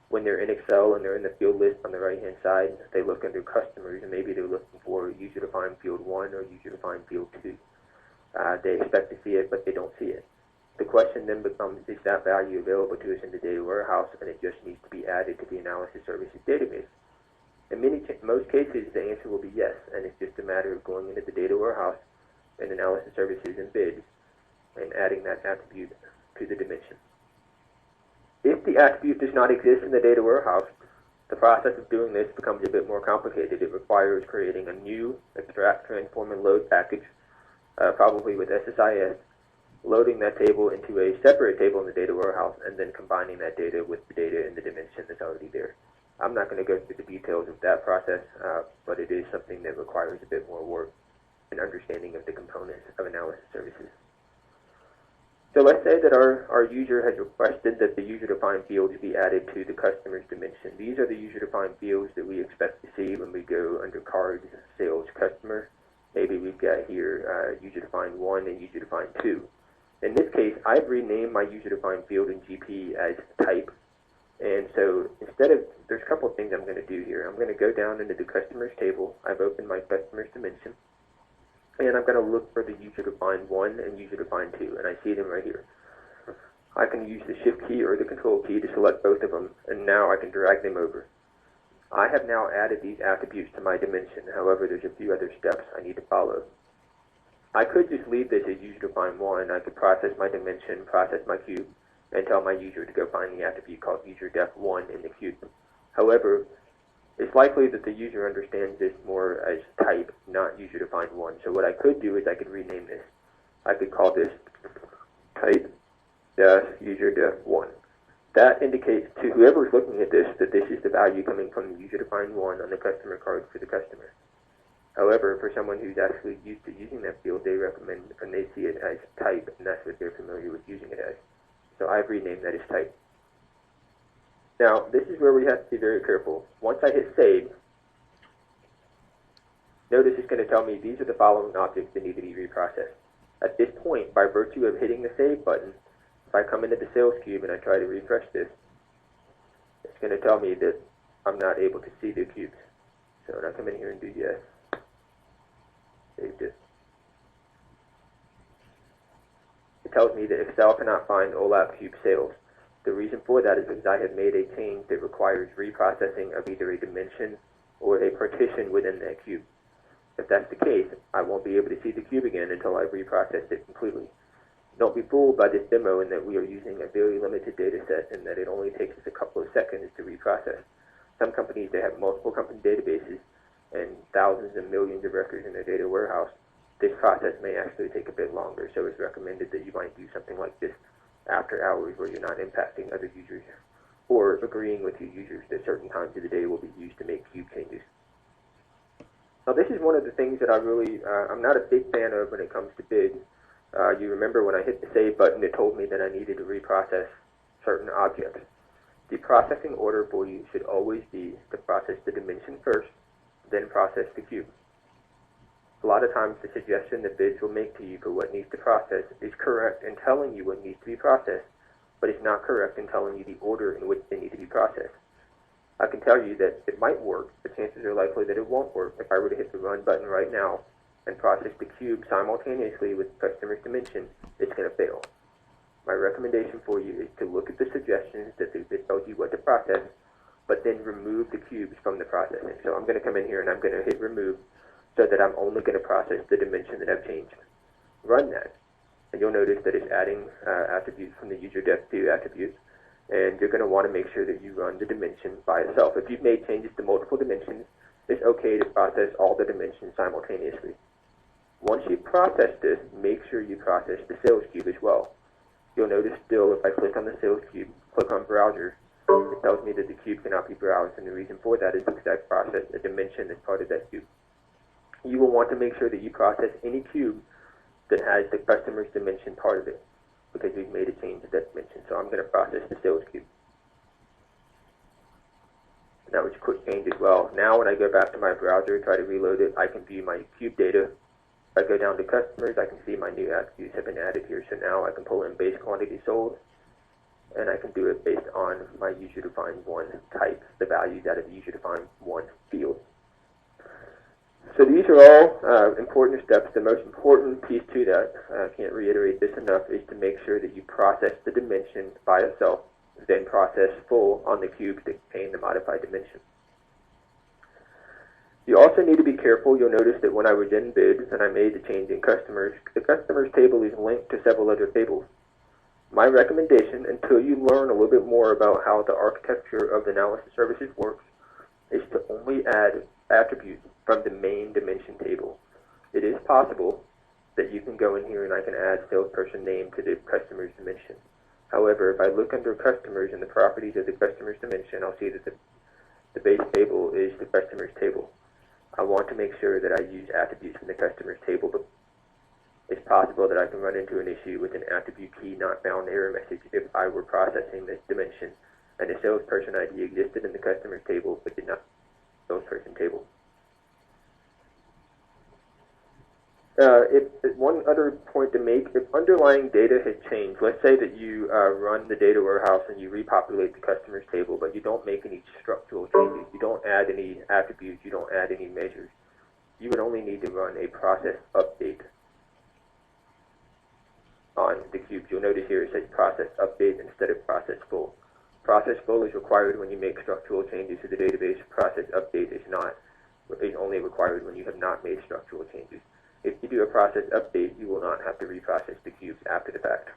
When they're in Excel and they're in the field list on the right-hand side, they look under customers and maybe they're looking for user-defined field 1 or user-defined field 2. They expect to see it, but they don't see it. The question then becomes, is that value available to us in the data warehouse and it just needs to be added to the analysis services database? In most cases, the answer will be yes, and it's just a matter of going into the data warehouse and analysis services and bids and adding that attribute to the dimension. If the attribute does not exist in the data warehouse, the process of doing this becomes a bit more complicated. It requires creating a new extract, transform, and load package, probably with SSIS, loading that table into a separate table in the data warehouse, and then combining that data with the data in the dimension that's already there. I'm not going to go through the details of that process, but it is something that requires a bit more work. an understanding of the components of analysis services. So let's say that our user has requested that the user-defined fields be added to the customer's dimension. These are the user-defined fields that we expect to see when we go under cards, sales, customer. Maybe we've got here user-defined 1 and user-defined 2. In this case, I've renamed my user-defined field in GP as type. And so instead of, there's a couple of things I'm going to do here. I'm going to go down into the customers table. I've opened my customers dimension. And I'm going to look for the user-defined 1 and user-defined 2, and I see them right here. I can use the Shift key or the Control key to select both of them, and now I can drag them over. I have now added these attributes to my dimension. However, there's a few other steps I need to follow. I could just leave this as user-defined 1. I could process my dimension, process my cube, and tell my user to go find the attribute called user-def1 in the cube. However, it's likely that the user understands this more as type, not user-defined 1. So what I could do is I could rename this. I could call this type-user-def1. That indicates to whoever's looking at this that this is the value coming from the user-defined 1 on the customer card for the customer. However, for someone who's actually used to using that field, they recommend and they see it as type, and that's what they're familiar with using it as. So I've renamed that as type. Now, this is where we have to be very careful. Once I hit save, notice it's going to tell me these are the following objects that need to be reprocessed. At this point, by virtue of hitting the save button, if I come into the sales cube and I try to refresh this, it's going to tell me that I'm not able to see the cubes. So when I come in here and do yes, saved it. It tells me that Excel cannot find OLAP cube sales. The reason for that is because I have made a change that requires reprocessing of either a dimension or a partition within that cube. If that's the case, I won't be able to see the cube again until I've reprocessed it completely. Don't be fooled by this demo in that we are using a very limited data set and that it only takes us a couple of seconds to reprocess. Some companies, they have multiple company databases and thousands and millions of records in their data warehouse. This process may actually take a bit longer, so it's recommended that you might do something like this after hours where you're not impacting other users or agreeing with your users that certain times of the day will be used to make cube changes. Now this is one of the things that I'm not a big fan of when it comes to bids. You remember when I hit the save button, it told me that I needed to reprocess certain objects. The processing order for you should always be to process the dimension first, then process the cube. A lot of times the suggestion that bids will make to you for what needs to process is correct in telling you what needs to be processed, but it's not correct in telling you the order in which they need to be processed. I can tell you that it might work, but chances are likely that it won't work. If I were to hit the run button right now and process the cube simultaneously with the customer's dimension, it's going to fail. My recommendation for you is to look at the suggestions that tells you what to process, but then remove the cubes from the processing. So I'm going to come in here and I'm going to hit remove, so that I'm only going to process the dimension that I've changed. Run that, and you'll notice that it's adding attributes from the user-def2 attributes, and you're going to want to make sure that you run the dimension by itself. If you've made changes to multiple dimensions, it's okay to process all the dimensions simultaneously. Once you process this, make sure you process the sales cube as well. You'll notice still, if I click on the sales cube, click on browser, it tells me that the cube cannot be browsed, and the reason for that is because I processed a dimension as part of that cube. You will want to make sure that you process any cube that has the customer's dimension part of it, because we've made a change to that dimension. So I'm going to process the sales cube. And that was a quick change as well. Now when I go back to my browser and try to reload it, I can view my cube data. If I go down to customers, I can see my new attributes have been added here. So now I can pull in base quantity sold, and I can do it based on my user-defined 1 type, the values out of the user-defined 1 field. So these are all important steps. The most important piece to that, I can't reiterate this enough, is to make sure that you process the dimension by itself, then process full on the cubes that contain the modified dimension. You also need to be careful. You'll notice that when I was in bids and I made the change in customers, the customers table is linked to several other tables. My recommendation, until you learn a little bit more about how the architecture of the analysis services works, is to only add attributes from the main dimension table. It is possible that you can go in here and I can add salesperson name to the customer's dimension. However, if I look under customers and the properties of the customer's dimension, I'll see that the base table is the customer's table. I want to make sure that I use attributes from the customer's table, but it's possible that I can run into an issue with an attribute key not found error message if I were processing this dimension and the salesperson ID existed in the customer's table but did not salesperson table. One other point to make, if underlying data has changed, let's say that you run the data warehouse and you repopulate the customer's table, but you don't make any structural changes, you don't add any attributes, you don't add any measures, you would only need to run a process update on the cubes. You'll notice here it says process update instead of process full. Process full is required when you make structural changes to the database. Process update is not. It's only required when you have not made structural changes. If you do a process update, you will not have to reprocess the cubes after the fact.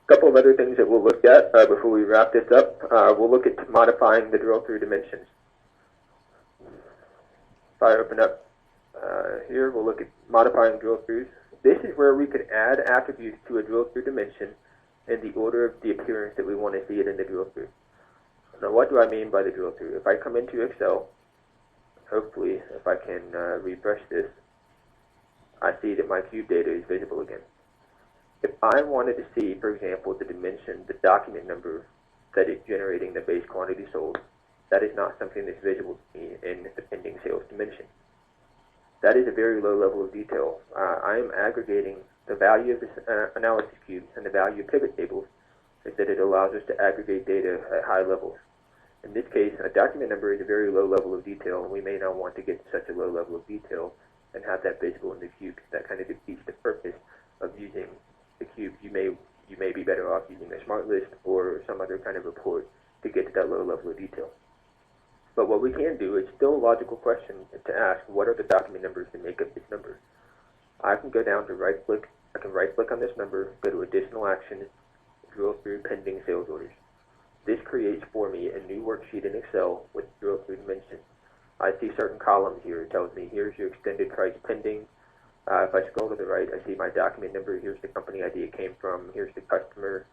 A couple of other things that we'll look at before we wrap this up. We'll look at modifying the drill-through dimensions. If I open up here, we'll look at modifying drill-throughs. This is where we could add attributes to a drill-through dimension in the order of the appearance that we want to see it in the drill-through. Now, what do I mean by the drill-through? If I come into Excel, hopefully, if I can refresh this, I see that my cube data is visible again. If I wanted to see, for example, the dimension, the document number that is generating the base quantity sold, that is not something that's visible to me in the pending sales dimension. That is a very low level of detail. I am aggregating the value of this analysis cube and the value of pivot tables is that it allows us to aggregate data at high levels. In this case, a document number is a very low level of detail, and we may not want to get to such a low level of detail and have that visible in the cube. That kind of defeats the purpose of using the cube. You may be better off using a smart list or some other kind of report to get to that low level of detail. But what we can do is still a logical question to ask, what are the document numbers that make up this number? I can go down to right-click. I can right-click on this number, go to Additional Actions, drill through Pending Sales Orders. This creates for me a new worksheet in Excel with drill through dimensions. I see certain columns here. It tells me, here's your extended price pending. If I scroll to the right, I see my document number. Here's the company ID it came from. Here's the customer.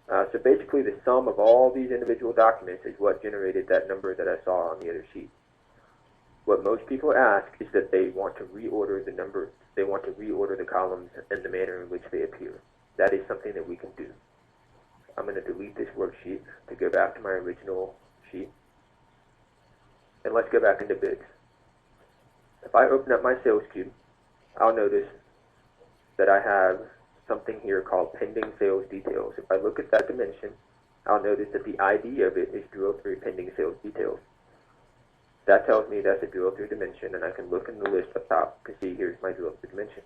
So basically, the sum of all these individual documents is what generated that number that I saw on the other sheet. What most people ask is that they want to reorder the number. They want to reorder the columns in the manner in which they appear. That is something that we can do. I'm going to delete this worksheet to go back to my original sheet. And let's go back into bids. If I open up my sales cube, I'll notice that I have something here called pending sales details. If I look at that dimension, I'll notice that the ID of it is drill through pending sales details. That tells me that's a drill through dimension, and I can look in the list up top to see here's my drill through dimension.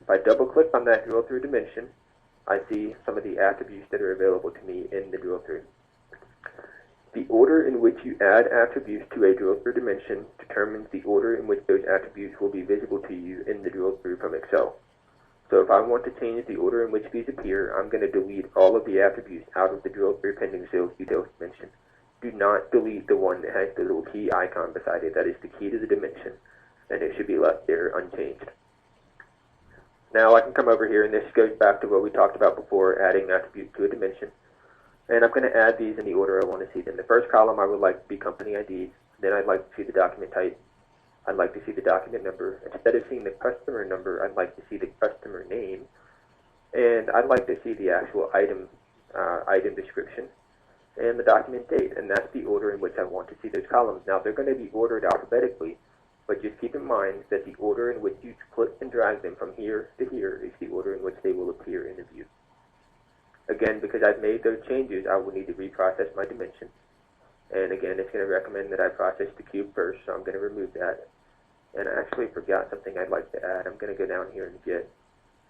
If I double click on that drill through dimension, I see some of the attributes that are available to me in the drill through. The order in which you add attributes to a drill through dimension determines the order in which those attributes will be visible to you in the drill through from Excel. So if I want to change the order in which these appear, I'm going to delete all of the attributes out of the drill through pending sales details dimension. Do not delete the one that has the little key icon beside it. That is the key to the dimension, and it should be left there unchanged. Now I can come over here, and this goes back to what we talked about before, adding attributes to a dimension. And I'm going to add these in the order I want to see them. The first column I would like to be company ID. Then I'd like to see the document type. I'd like to see the document number. Instead of seeing the customer number, I'd like to see the customer name. And I'd like to see the actual item description and the document date. And that's the order in which I want to see those columns. Now, they're going to be ordered alphabetically, but just keep in mind that the order in which you click and drag them from here to here is the order in which they will appear in the view. Again, because I've made those changes, I will need to reprocess my dimension. And again, it's going to recommend that I process the cube first, so I'm going to remove that. And I actually forgot something I'd like to add. I'm going to go down here and get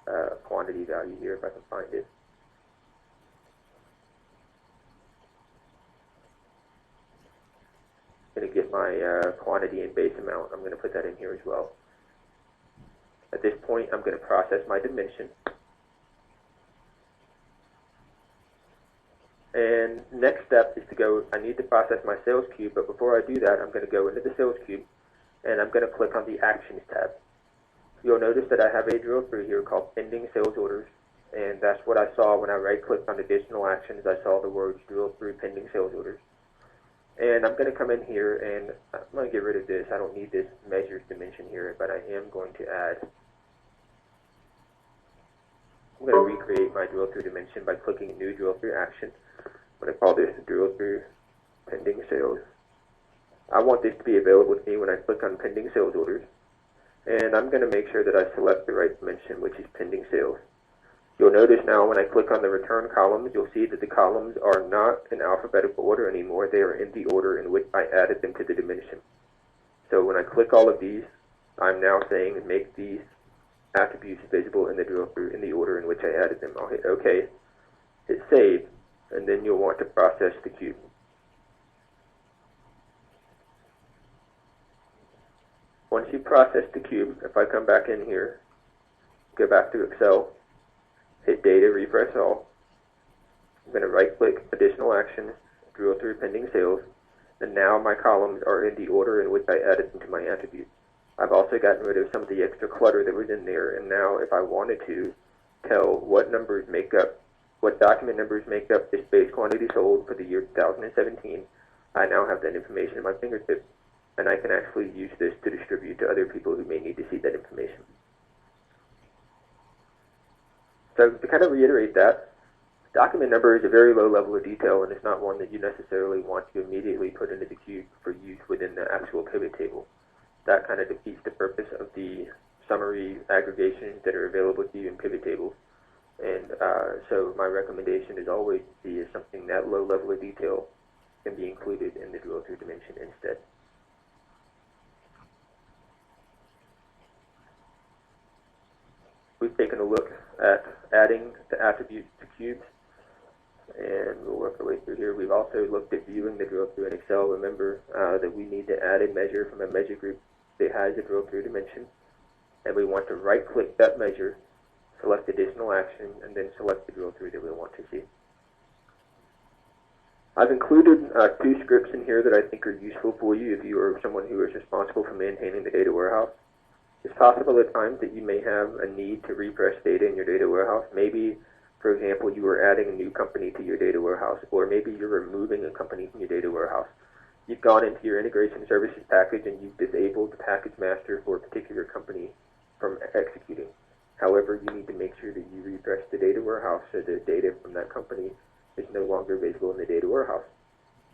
a quantity value here if I can find it. I'm going to get my quantity and base amount. I'm going to put that in here as well. At this point, I'm going to process my dimension. And next step is to go, I need to process my sales cube, but before I do that, I'm going to go into the sales cube, and I'm going to click on the Actions tab. You'll notice that I have a drill through here called Pending Sales Orders, and that's what I saw when I right-clicked on Additional Actions. I saw the words Drill Through Pending Sales Orders. And I'm going to come in here and I'm going to get rid of this. I don't need this measures dimension here, but I am going to add, I'm going to recreate my drill through dimension by clicking new drill through action. I'm going to call this drill through pending sales. I want this to be available to me when I click on pending sales orders. And I'm going to make sure that I select the right dimension, which is pending sales. You'll notice now when I click on the return columns, you'll see that the columns are not in alphabetical order anymore. They are in the order in which I added them to the dimension. So when I click all of these, I'm now saying make these attributes visible in the drill through in the order in which I added them. I'll hit OK, hit save, and then you'll want to process the cube. Once you process the cube, if I come back in here, go back to Excel, hit Data, Refresh All. I'm going to right-click Additional Actions, Drill Through Pending Sales, and now my columns are in the order in which I added them to my attributes. I've also gotten rid of some of the extra clutter that was in there, and now if I wanted to tell what numbers make up, what document numbers make up this base quantity sold for the year 2017, I now have that information at my fingertips, and I can actually use this to distribute to other people who may need to see that information. So to kind of reiterate that, document number is a very low level of detail, and it's not one that you necessarily want to immediately put into the cube for use within the actual pivot table. That kind of defeats the purpose of the summary aggregations that are available to you in pivot tables. And so my recommendation is always to see if something that low level of detail can be included in the drill through dimension instead. We've taken a look at adding the attributes to cubes, and we'll work our way through here. We've also looked at viewing the drill through in Excel. Remember that we need to add a measure from a measure group that has a drill through dimension, and we want to right click that measure, select additional action, and then select the drill through that we want to see. I've included two scripts in here that I think are useful for you if you are someone who is responsible for maintaining the data warehouse. It's possible at times that you may have a need to refresh data in your data warehouse. Maybe, for example, you are adding a new company to your data warehouse, or maybe you're removing a company from your data warehouse. You've gone into your integration services package and you've disabled the package master for a particular company from executing. However, you need to make sure that you refresh the data warehouse so the data from that company is no longer visible in the data warehouse.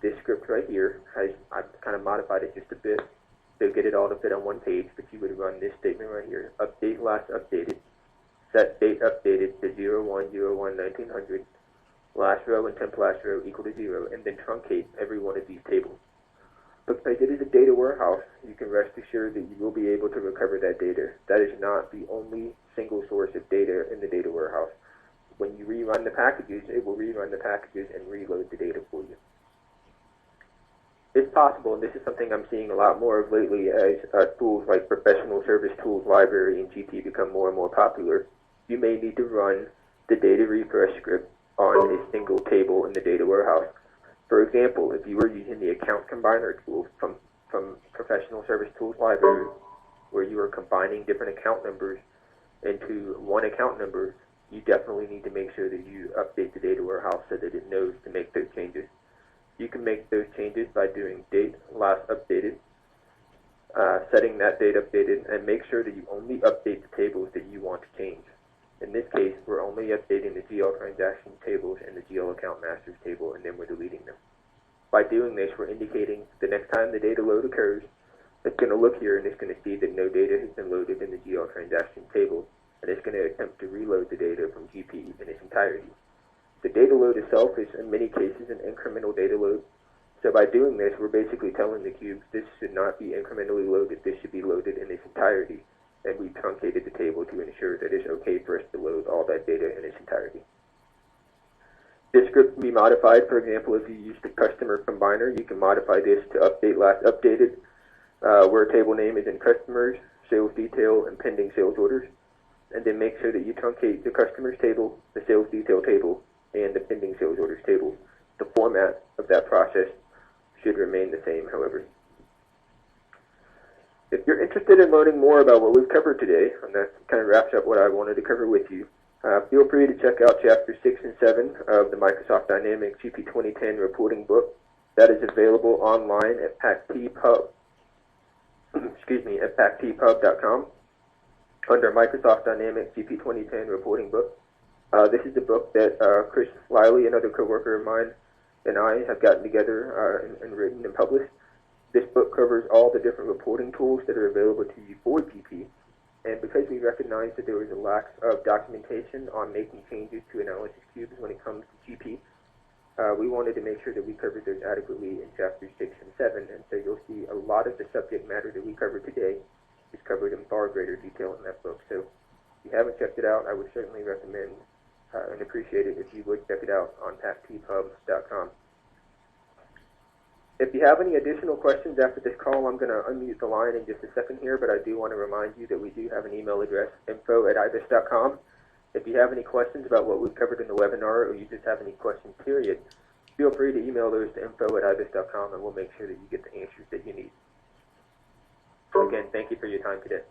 This script right here, I've kind of modified it just a bit to get it all to fit on one page, but you would run this statement right here: update last updated, set date updated to 01/01/1900, last row and temp last row equal to 0, and then truncate every one of these tables. Because it is a data warehouse, you can rest assured that you will be able to recover that data. That is not the only single source of data in the data warehouse. When you rerun the packages, it will rerun the packages and reload the data for you. It's possible, and this is something I'm seeing a lot more of lately as tools like Professional Service Tools Library and GT become more and more popular, you may need to run the data refresh script on a single table in the data warehouse. For example, if you were using the account combiner tool from Professional Service Tools Library, where you are combining different account numbers into one account number, you definitely need to make sure that you update the data warehouse so that it knows to make those changes. You can make those changes by doing date last updated, setting that date updated, and make sure that you only update the tables that you want to change. In this case, we're only updating the GL transaction tables and the GL account masters table, and then we're deleting them. By doing this, we're indicating the next time the data load occurs, it's going to look here and it's going to see that no data has been loaded in the GL transaction table, and it's going to attempt to reload the data from GP in its entirety. The data load itself is, in many cases, an incremental data load. So by doing this, we're basically telling the cube this should not be incrementally loaded, this should be loaded in its entirety. And we truncated the table to ensure that it's okay for us to load all that data in its entirety. This script can be modified. For example, if you use the customer combiner, you can modify this to update last updated, where table name is in customers, sales detail, and pending sales orders. And then make sure that you truncate the customers table, the sales detail table, and the pending sales orders table. The format of that process should remain the same, however. If you're interested in learning more about what we've covered today, and that kind of wraps up what I wanted to cover with you, feel free to check out Chapters 6 and 7 of the Microsoft Dynamics GP 2010 reporting book, that is available online at packtpub, at packtpub.com under Microsoft Dynamics GP 2010 Reporting Book. This is the book that Chris Liley, another coworker of mine, and I have gotten together and written and published. This book covers all the different reporting tools that are available to you for GP. And because we recognized that there was a lack of documentation on making changes to analysis cubes when it comes to GP, we wanted to make sure that we covered those adequately in chapters 6 and 7. And so you'll see a lot of the subject matter that we covered today is covered in far greater detail in that book. So if you haven't checked it out, I would certainly recommend and appreciate it if you would check it out on packtpub.com. If you have any additional questions after this call, I'm going to unmute the line in just a second here, but I do want to remind you that we do have an email address, info@ibis.com. If you have any questions about what we've covered in the webinar, or you just have any questions, period, feel free to email those to info@ibis.com, and we'll make sure that you get the answers that you need. Again, thank you for your time today.